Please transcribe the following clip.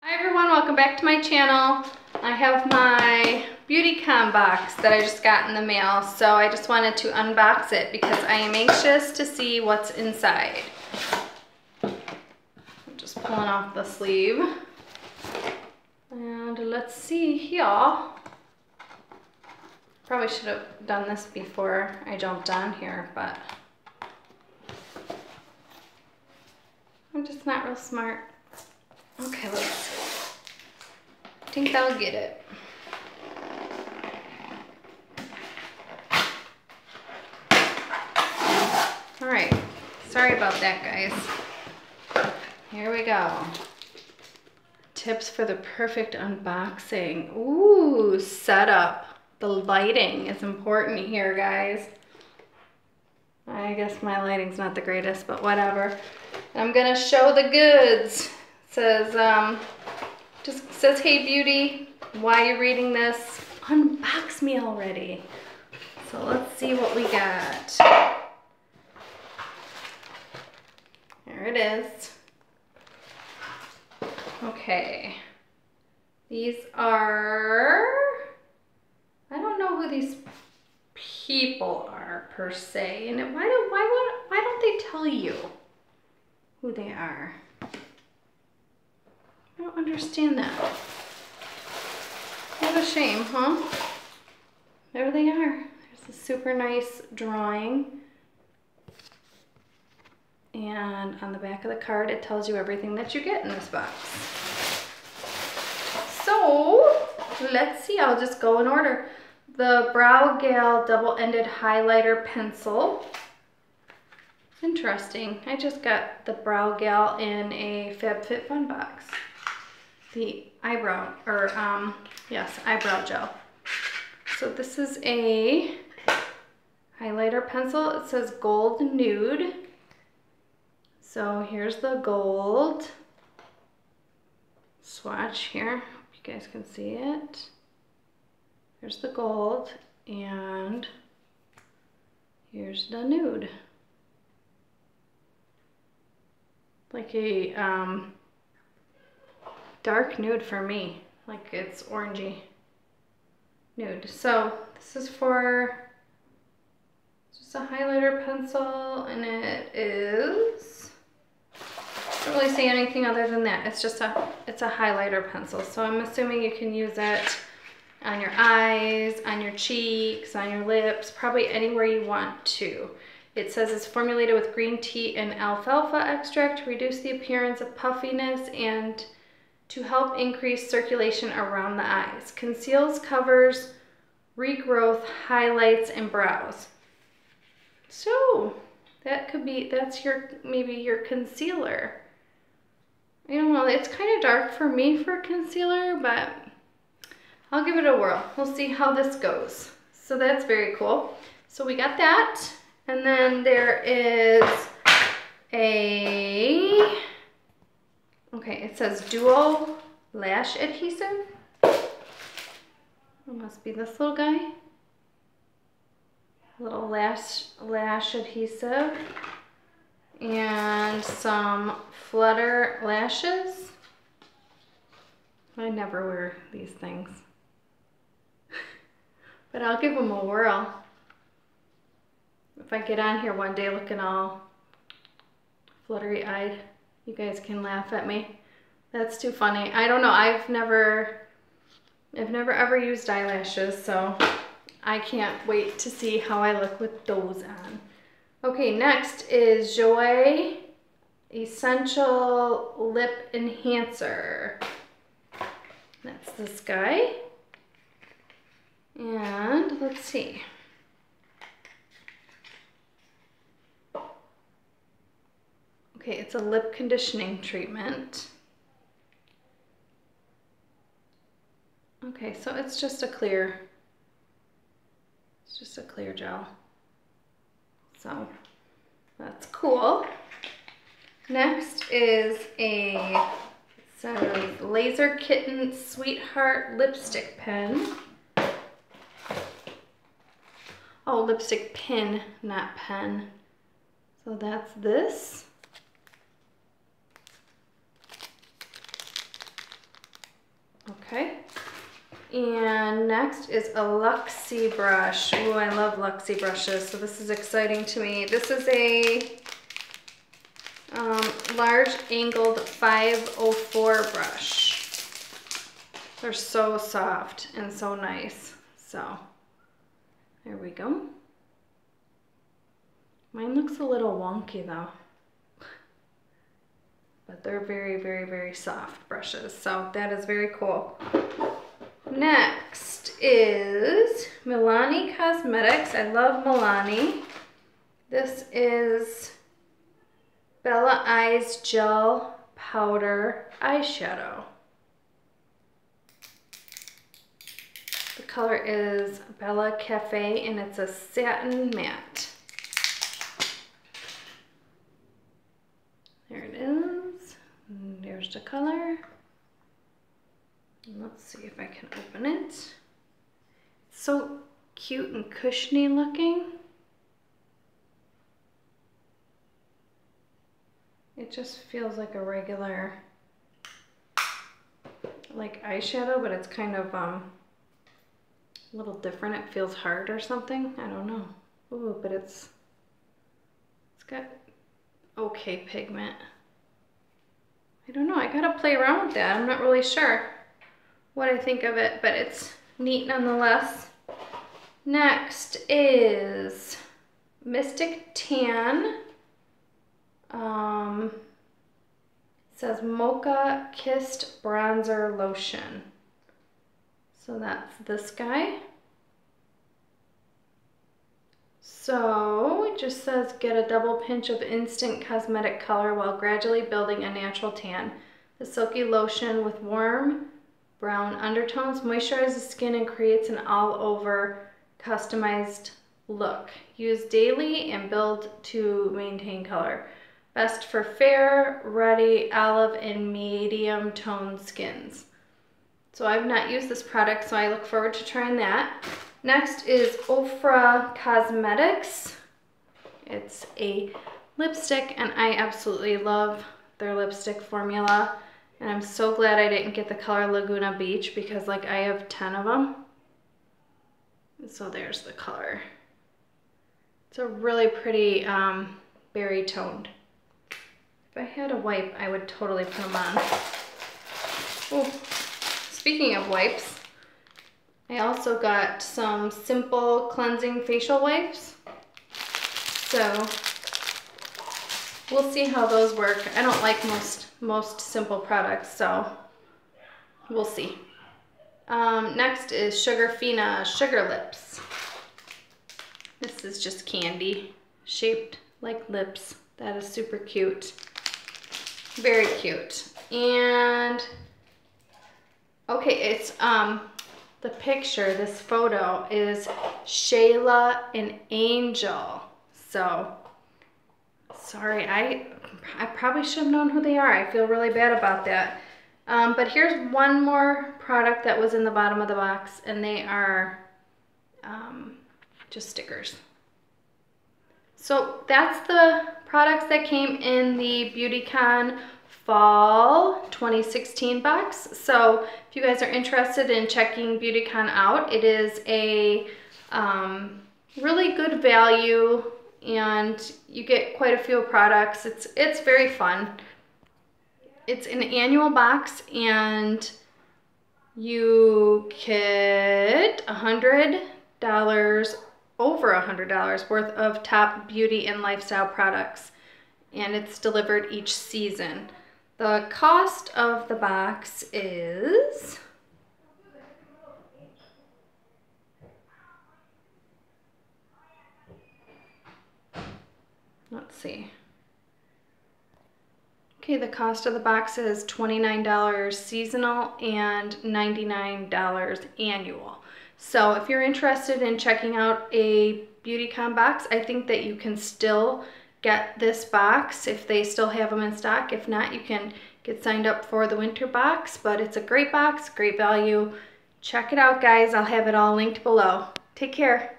Hi everyone, welcome back to my channel. I have my BeautyCon box that I just got in the mail, so I just wanted to unbox it because I am anxious to see what's inside. I'm just pulling off the sleeve. And let's see here. Probably should have done this before I jumped on here, but I'm just not real smart. Okay, let's see. I think that'll get it. All right, sorry about that, guys. Here we go. Tips for the perfect unboxing. Ooh, setup. The lighting is important here, guys. I guess my lighting's not the greatest, but whatever. I'm gonna show the goods. It says, just says, hey beauty, why are you reading this? Unbox me already. So let's see what we got. There it is. Okay. These are, I don't know who these people are per se, and why don't they tell you who they are? I don't understand that. What a shame, huh? There they are. There's a super nice drawing. And on the back of the card, it tells you everything that you get in this box. So, let's see. I'll just go in order. The Brow Gal double-ended highlighter pencil. Interesting. I just got the Brow Gal in a FabFitFun box. The eyebrow, or yes, eyebrow gel. So this is a highlighter pencil. It says gold nude. So here's the gold swatch here. Hope you guys can see it. Here's the gold, and here's the nude. Like a dark nude for me, like it's orangey nude. So this is for just a highlighter pencil, and it is, I don't really say anything other than that. It's just it's a highlighter pencil. So I'm assuming you can use it on your eyes, on your cheeks, on your lips, probably anywhere you want to. It says it's formulated with green tea and alfalfa extract to reduce the appearance of puffiness and to help increase circulation around the eyes. Conceals, covers, regrowth, highlights, and brows. So that could be, that's your, maybe your concealer. I don't know, it's kind of dark for me for concealer, but I'll give it a whirl. We'll see how this goes. So that's very cool. So we got that. And then there is a, okay, it says duo lash adhesive. It must be this little guy. Little lash adhesive. And some Flutter lashes. I never wear these things. But I'll give them a whirl. If I get on here one day looking all fluttery-eyed, you guys can laugh at me. That's too funny. I don't know. I've never ever used eyelashes, so I can't wait to see how I look with those on. Okay, next is Joy Essential Lip Enhancer. That's this guy. And let's see. Okay, it's a lip conditioning treatment. Okay, so it's just a clear gel. So that's cool. Next is it says Laser Kitten Sweetheart Lipstick Pen. Oh, lipstick pin, not pen. So that's this. Okay. And next is a Luxie brush. Ooh, I love Luxie brushes, so this is exciting to me. This is a large angled 504 brush. They're so soft and so nice. So there we go. Mine looks a little wonky though, but they're very, very, very soft brushes. So that is very cool. Next is Milani Cosmetics. I love Milani. This is Bella Eyes Gel Powder Eyeshadow. The color is Bella Cafe and it's a satin matte. There it is. And there's the color. And let's see if I can open it. It's so cute and cushiony looking. It just feels like a regular like eyeshadow, but it's kind of a little different. It feels hard or something. I don't know. Ooh, but it's got okay pigment. I don't know. I gotta play around with that. I'm not really sure what I think of it, but it's neat nonetheless. Next is Mystic Tan. It says Mocha Kissed Bronzer Lotion. So that's this guy. So it just says get a double pinch of instant cosmetic color while gradually building a natural tan. The silky lotion with warm brown undertones moisturizes the skin and creates an all-over customized look. Use daily and build to maintain color. Best for fair, ruddy, olive, and medium toned skins. So I've not used this product, so I look forward to trying that. Next is Ofra Cosmetics. It's a lipstick, and I absolutely love their lipstick formula. And I'm so glad I didn't get the color Laguna Beach because like I have 10 of them. So there's the color. It's a really pretty berry toned. If I had a wipe, I would totally put them on. Oh, speaking of wipes, I also got some simple cleansing facial wipes. So we'll see how those work. I don't like most simple products, so we'll see. Next is Sugarfina Sugar Lips. This is just candy shaped like lips. That is super cute. Very cute. And okay, it's the picture, this photo is Shayla and Angel. So sorry, I probably should have known who they are. I feel really bad about that. But here's one more product that was in the bottom of the box, and they are just stickers. So that's the products that came in the BeautyCon Fall 2016 box. So if you guys are interested in checking BeautyCon out, it is a really good value, and you get quite a few products. It's very fun. It's an annual box, and you get $100, over $100 worth of top beauty and lifestyle products, and it's delivered each season. The cost of the box is let's see. Okay, the cost of the box is $29 seasonal and $99 annual. So if you're interested in checking out a BeautyCon box, I think that you can still get this box if they still have them in stock. If not, you can get signed up for the winter box, but it's a great box, great value. Check it out, guys. I'll have it all linked below. Take care.